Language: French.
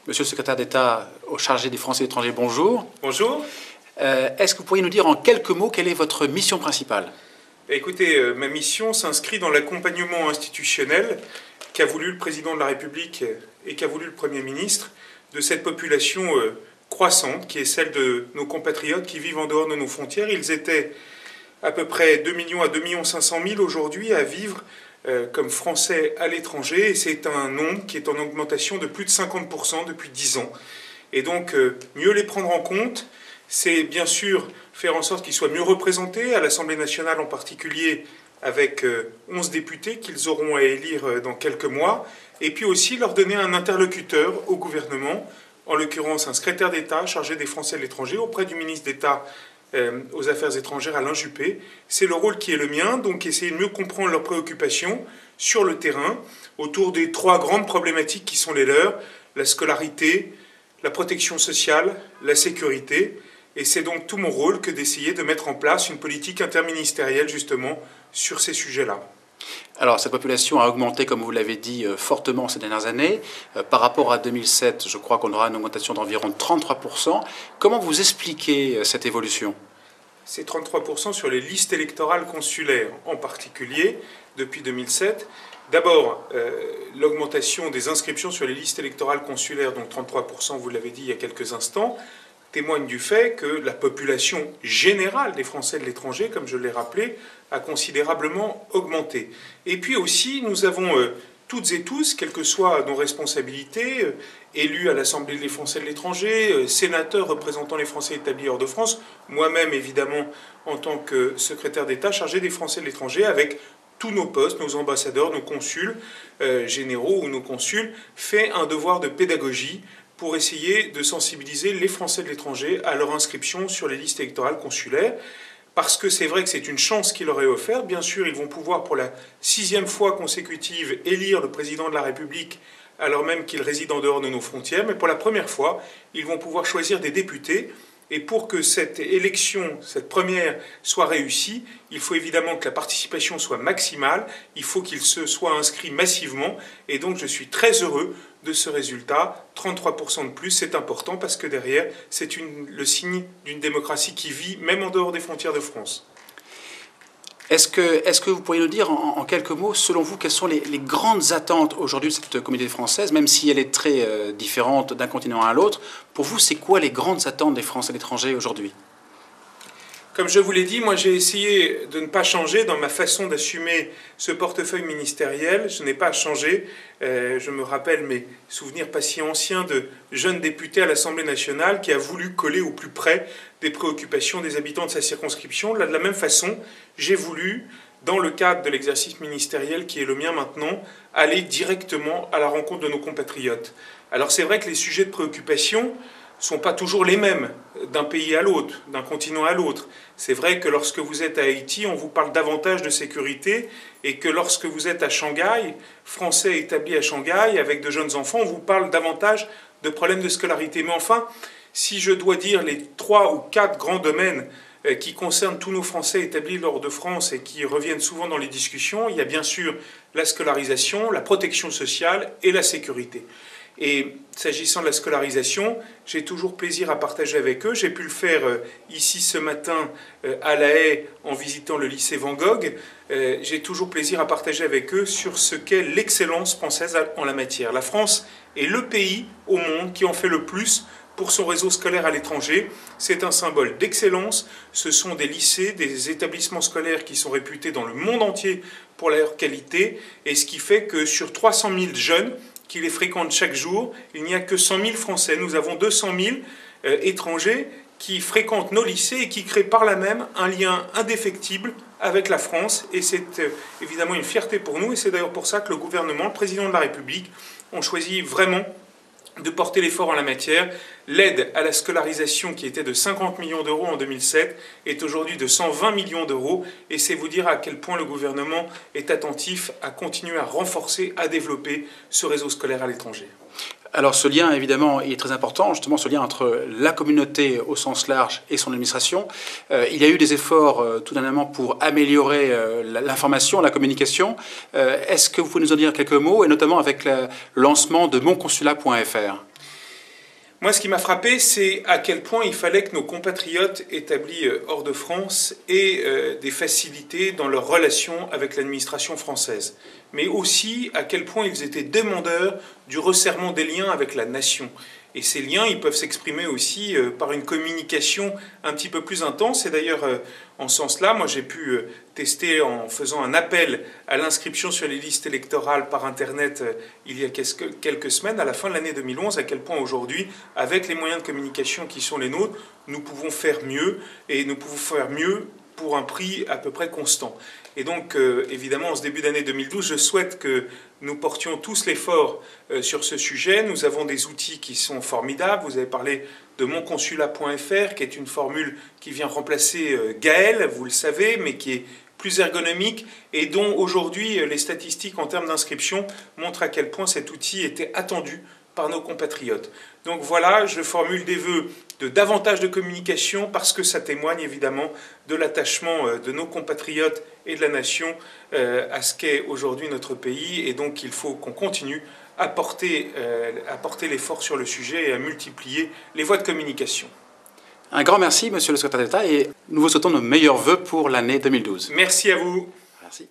Monsieur le secrétaire d'État chargé des Français et de l'étranger, bonjour. Bonjour. Est-ce que vous pourriez nous dire en quelques mots quelle est votre mission principale? Écoutez, ma mission s'inscrit dans l'accompagnement institutionnel qu'a voulu le Président de la République et qu'a voulu le Premier ministre de cette population croissante qui est celle de nos compatriotes qui vivent en dehors de nos frontières. Ils étaient à peu près 2 millions à 2,5 millions aujourd'hui à vivre comme Français à l'étranger, et c'est un nombre qui est en augmentation de plus de 50% depuis 10 ans. Et donc, mieux les prendre en compte, c'est bien sûr faire en sorte qu'ils soient mieux représentés, à l'Assemblée nationale en particulier, avec 11 députés qu'ils auront à élire dans quelques mois, et puis aussi leur donner un interlocuteur au gouvernement, en l'occurrence un secrétaire d'État chargé des Français de l'étranger auprès du ministre d'État aux Affaires étrangères, Alain Juppé. C'est le rôle qui est le mien, donc essayer de mieux comprendre leurs préoccupations sur le terrain, autour des 3 grandes problématiques qui sont les leurs, la scolarité, la protection sociale, la sécurité. Et c'est donc tout mon rôle que d'essayer de mettre en place une politique interministérielle justement sur ces sujets-là. Alors, cette population a augmenté, comme vous l'avez dit, fortement ces dernières années. Par rapport à 2007, je crois qu'on aura une augmentation d'environ 33%. Comment vous expliquez cette évolution? C'est 33% sur les listes électorales consulaires, en particulier, depuis 2007. D'abord, l'augmentation des inscriptions sur les listes électorales consulaires, donc 33%, vous l'avez dit il y a quelques instants, témoigne du fait que la population générale des Français de l'étranger, comme je l'ai rappelé, a considérablement augmenté. Et puis aussi, nous avons toutes et tous, quelles que soient nos responsabilités, élus à l'Assemblée des Français de l'étranger, sénateurs représentant les Français établis hors de France, moi-même évidemment en tant que secrétaire d'État chargé des Français de l'étranger, avec tous nos postes, nos ambassadeurs, nos consuls généraux ou nos consuls, fait un devoir de pédagogie pour essayer de sensibiliser les Français de l'étranger à leur inscription sur les listes électorales consulaires. Parce que c'est vrai que c'est une chance qui leur est offerte. Bien sûr, ils vont pouvoir pour la 6e fois consécutive élire le président de la République alors même qu'ils résident en dehors de nos frontières. Mais pour la première fois, ils vont pouvoir choisir des députés. Et pour que cette élection, cette première, soit réussie, il faut évidemment que la participation soit maximale, il faut qu'ils se soient inscrits massivement, et donc je suis très heureux de ce résultat. 33% de plus, c'est important parce que derrière, c'est le signe d'une démocratie qui vit même en dehors des frontières de France. Est-ce que vous pourriez nous dire en quelques mots, selon vous, quelles sont les grandes attentes aujourd'hui de cette communauté française, même si elle est très différente d'un continent à l'autre? Pour vous, c'est quoi les grandes attentes des Français à l'étranger aujourd'hui? Comme je vous l'ai dit, moi j'ai essayé de ne pas changer dans ma façon d'assumer ce portefeuille ministériel. Je n'ai pas changé. Je me rappelle mes souvenirs pas si anciens de jeunes députés à l'Assemblée nationale qui a voulu coller au plus près des préoccupations des habitants de sa circonscription. Là, de la même façon, j'ai voulu, dans le cadre de l'exercice ministériel qui est le mien maintenant, aller directement à la rencontre de nos compatriotes. Alors c'est vrai que les sujets de préoccupation ne sont pas toujours les mêmes d'un pays à l'autre, d'un continent à l'autre. C'est vrai que lorsque vous êtes à Haïti, on vous parle davantage de sécurité, et que lorsque vous êtes à Shanghai, Français établis à Shanghai, avec de jeunes enfants, on vous parle davantage de problèmes de scolarité. Mais enfin, si je dois dire les 3 ou 4 grands domaines qui concernent tous nos Français établis hors de France et qui reviennent souvent dans les discussions, il y a bien sûr la scolarisation, la protection sociale et la sécurité. Et s'agissant de la scolarisation, j'ai toujours plaisir à partager avec eux. J'ai pu le faire ici ce matin à La Haye en visitant le lycée Van Gogh. J'ai toujours plaisir à partager avec eux sur ce qu'est l'excellence française en la matière. La France est le pays au monde qui en fait le plus pour son réseau scolaire à l'étranger. C'est un symbole d'excellence. Ce sont des lycées, des établissements scolaires qui sont réputés dans le monde entier pour leur qualité. Et ce qui fait que sur 300 000 jeunes qui les fréquentent chaque jour, il n'y a que 100 000 Français. Nous avons 200 000 étrangers qui fréquentent nos lycées et qui créent par là même un lien indéfectible avec la France. Et c'est évidemment une fierté pour nous. Et c'est d'ailleurs pour ça que le gouvernement, le président de la République, ont choisi vraiment de porter l'effort en la matière. L'aide à la scolarisation qui était de 50 millions d'euros en 2007 est aujourd'hui de 120 millions d'euros. Et c'est vous dire à quel point le gouvernement est attentif à continuer à renforcer, à développer ce réseau scolaire à l'étranger. Alors ce lien, évidemment, est très important, justement ce lien entre la communauté au sens large et son administration. Il y a eu des efforts tout dernièrement pour améliorer l'information, la communication. Est-ce que vous pouvez nous en dire quelques mots, et notamment avec le lancement de monconsulat.fr? Moi, ce qui m'a frappé, c'est à quel point il fallait que nos compatriotes établis hors de France aient des facilités dans leurs relations avec l'administration française. Mais aussi à quel point ils étaient demandeurs du resserrement des liens avec la nation. Et ces liens, ils peuvent s'exprimer aussi par une communication un petit peu plus intense. Et d'ailleurs, en ce sens-là, moi j'ai pu tester en faisant un appel à l'inscription sur les listes électorales par Internet il y a quelques semaines, à la fin de l'année 2011, à quel point aujourd'hui, avec les moyens de communication qui sont les nôtres, nous pouvons faire mieux, et nous pouvons faire mieux pour un prix à peu près constant. Et donc, évidemment, en ce début d'année 2012, je souhaite que nous portions tous l'effort sur ce sujet. Nous avons des outils qui sont formidables. Vous avez parlé de monconsulat.fr, qui est une formule qui vient remplacer Gaël, vous le savez, mais qui est plus ergonomique et dont aujourd'hui les statistiques en termes d'inscription montrent à quel point cet outil était attendu par nos compatriotes. Donc voilà, je formule des vœux de davantage de communication parce que ça témoigne évidemment de l'attachement de nos compatriotes et de la nation à ce qu'est aujourd'hui notre pays. Et donc il faut qu'on continue à porter l'effort sur le sujet et à multiplier les voies de communication. Un grand merci, monsieur le secrétaire d'État, et nous vous souhaitons nos meilleurs vœux pour l'année 2012. Merci à vous. Merci.